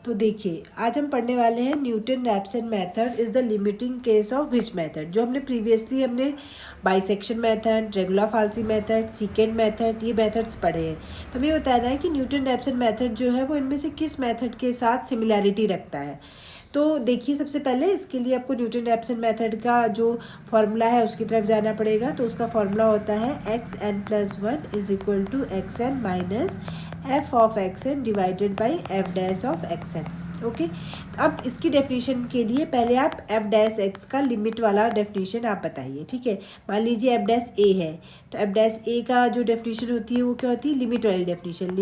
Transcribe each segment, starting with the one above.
तो देखिए आज हम पढ़ने वाले हैं Newton Raphson method is the limiting case of which method. जो हमने previously bisection method, regular falsi method, secant method, ये मेथड्स पढ़े हैं। तो हमें बताना है कि न्यूटन रैप्सन मेथड जो है वो इनमें से किस मेथड के साथ सिमिलैरिटी रखता है। तो देखिए सबसे पहले इसके लिए आपको न्यूटन रैप्सन मेथड का जो फॉर्मूला है उसकी तरफ जाना पड़ेगा। तो उसका फॉर्मूला होता है xn+1 is equal to xn minus f of xn divided by f dash of xn। Okay, अब इसकी डेफिनेशन के लिए पहले आप f डैश x का लिमिट वाला डेफिनेशन आप बताइए। ठीक है, मान लीजिए f डैश a है, तो f डैश a का जो डेफिनेशन होती है वो क्या होती है, लिमिट वाली definition.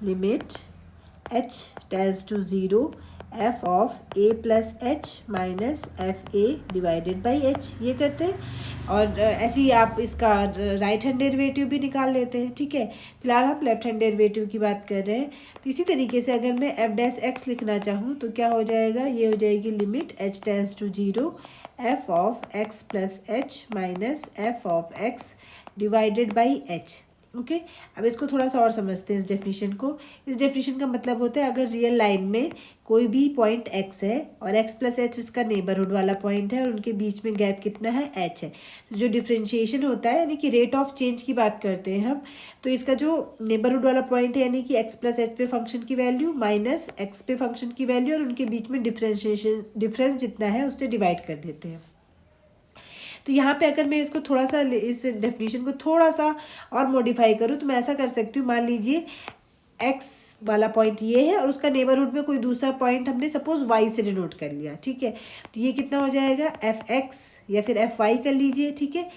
Limit h tends to 0 f of a plus h minus F A divided by h, ये करते हैं। और ऐसे ही आप इसका राइट हैंड डेरिवेटिव भी निकाल लेते हैं। ठीक है, फिलहाल हम लेफ्ट हैंड डेरिवेटिव की बात कर रहे हैं। तो इसी तरीके से अगर मैं f डैश x लिखना चाहूँ तो क्या हो जाएगा, ये हो जाएगी limit h tends to 0 f of x plus h minus F of x divided by h। Okay, अब इसको थोड़ा सा और समझते हैं इस डेफिनेशन को। इस डेफिनेशन का मतलब होता है अगर रियल लाइन में कोई भी पॉइंट x है और x प्लस एच इसका नेबरहुड वाला पॉइंट है और उनके बीच में गैप कितना है, h है। तो जो डिफरेंशिएशन होता है यानी कि रेट ऑफ चेंज की बात करते हैं हम, तो इसका जो नेबरहुड वाला पॉइंट है यानी कि x प्लस एच पे फंक्शन की वैल्यू माइनस x पे फंक्शन की वैल्यू और उनके बीच में डिफरेंस जितना है उससे डिवाइड कर देते हैं। तो यहाँ पे अगर मैं इसको थोड़ा सा इस डेफिनेशन को थोड़ा सा और मॉडिफाई करूँ तो मैं ऐसा कर सकती हूँ, मान लीजिए x वाला पॉइंट ये है और उसका नेबरहुड में कोई दूसरा पॉइंट हमने सपोज y से डिनोट कर लिया। ठीक है, तो ये कितना हो जाएगा, fx या फिर fy कर लीजिए। ठीक है,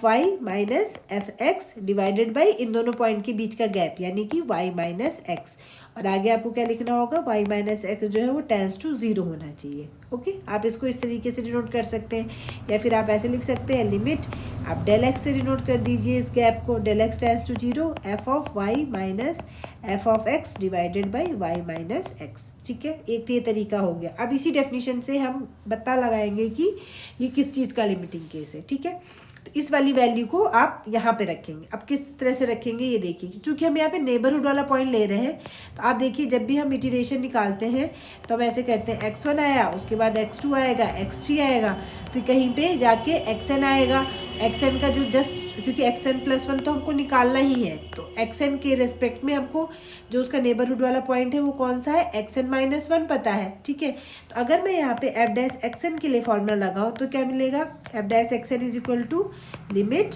fy minus fx divided by इन दोनों पॉइंट के बीच का गैप यानी कि y माइनस x। और आगे आपको क्या लिखना होगा, y माइनस एक्स जो है वो टेंड्स टू 0 होना चाहिए। ओके, आप इसको इस तरीके से डिनोट कर सकते हैं या फिर आप ऐसे लिख सकते हैं, लिमिट आप डेल एक्स से डिनोट कर दीजिए इस गैप को, del X tends to 0 F of Y minus F of X divided by Y minus X. ठीक है, एक ये तरीका हो गया। अब इसी डेफिनेशन से हम पता लगाएंगे कि ये किस चीज़ का लिमिटिंग केस है। ठीक है, तो इस वाली वैल्यू को आप यहाँ पे रखेंगे। अब किस तरह से रखेंगे ये देखिए, क्योंकि हम यहाँ पे नेबरहुड वाला पॉइंट ले रहे हैं। तो आप देखिए जब भी हम इटरेशन निकालते हैं तो हम ऐसे करते हैं, x1 आया, उसके बाद x2 आएगा, x3 आएगा, फिर कहीं पे जाके xn आएगा। xn का जो जस्ट, क्योंकि xn+1 तो हमको निकालना ही है, तो xn के रेस्पेक्ट में हमको जो उसका नेबरहुड वाला पॉइंट है वो कौन सा है, xn-1 पता है। ठीक है, तो अगर मैं यहाँ पे f डैश xn के लिए फॉर्मूला लगाऊँ तो क्या मिलेगा, f dash xn is equal to limit,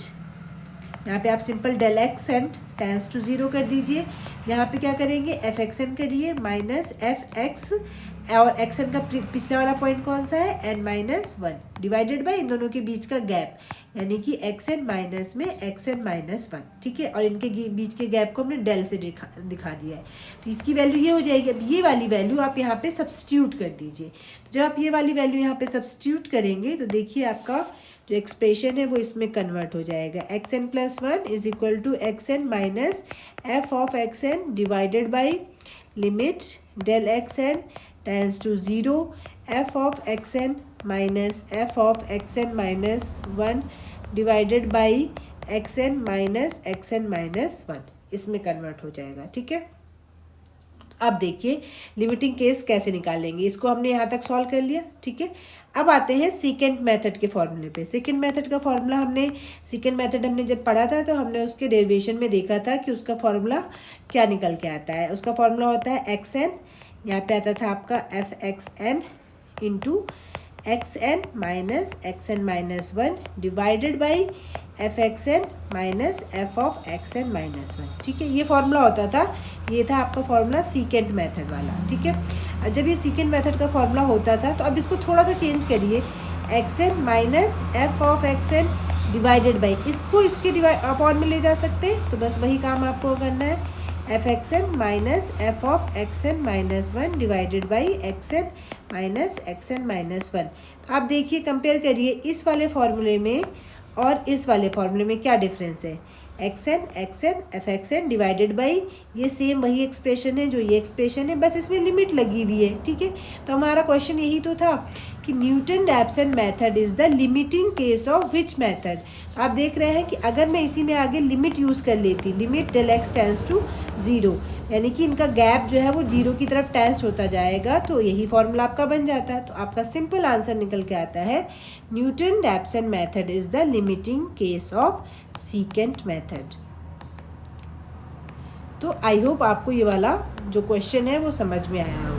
यहाँ पे आप simple del X N tends to 0 कर दीजिए। यहाँ पे क्या करेंगे, एफ एक्स एन करिए माइनस एफ एक्स, और एक्स एन का पिछला वाला पॉइंट कौन सा है, एन माइनस 1 डिवाइडेड बाई इन दोनों के बीच का गैप यानी कि एक्स एन माइनस में एक्स एन माइनस 1। ठीक है, और इनके बीच के गैप को हमने डेल से दिखा दिया है। तो इसकी वैल्यू ये हो जाएगी। अब ये वाली वैल्यू आप यहाँ पे सब्सटीट्यूट कर दीजिए। तो जब आप ये वाली वैल्यू यहाँ पे सब्सटीट्यूट करेंगे तो देखिए आपका जो एक्सप्रेशन है वो इसमें कन्वर्ट हो जाएगा, xn+1 is equal to xn minus F of xn divided by limit del xn tends to 0 F of xn minus F of xn minus 1 divided by xn minus 1, इसमें कन्वर्ट हो जाएगा। ठीक है, अब देखिए लिमिटिंग केस कैसे निकालेंगे, इसको हमने यहाँ तक सॉल्व कर लिया। ठीक है, अब आते हैं सेकेंड मेथड के फॉर्मूले पे। सेकेंड मेथड का फॉर्मूला हमने जब पढ़ा था तो हमने उसके डेरिवेशन में देखा था कि उसका फॉर्मूला क्या निकल के आता है। उसका फॉर्मूला होता है एक्स एन, यहाँ पे आता था आपका F X N into X N minus 1 divided by F X N minus F of X N minus 1। ठीक है, ये फॉर्मूला होता था, ये था आपका फॉर्मूला सीकेंड मेथड वाला। ठीक है, जब ये सीकेंड मेथड का फॉर्मूला होता था तो अब इसको थोड़ा सा चेंज करिए, X N minus F of X N divided by, इसको इसके अपॉन में ले जा सकते हैं। तो बस वही काम आपको करना है, F X N minus F of X N minus 1 divided by X N minus 1। आप देखिए कंपेयर करिए इस वाले फॉर्मूले में और इस वाले फॉर्मूले में क्या डिफरेंस है। X N F X N divided by, ये सेम वही एक्सप्रेशन है जो ये एक्सप्रेशन है, बस इसमें लिमिट लगी हुई है, ठीक है। तो हमारा क्वेश्चन यही तो था कि Newton-Raphson method is the limiting case of which method. आप देख रहे हैं कि अगर मैं इसी में आगे लिमिट यूज़ कर लेती, limit del X tends to zero, यानी कि इनका गैप जो है वो जीरो की तरफ टेंस होता जाएगा, तो यही फॉर्मूला आपका बन जाता है। तो आपका सिंपल आंसर निकल के आता है Newton-Raphson method is the limiting case of secant method. तो आई होप आपको ये वाला जो क्वेश्चन है वो समझ में आया होगा।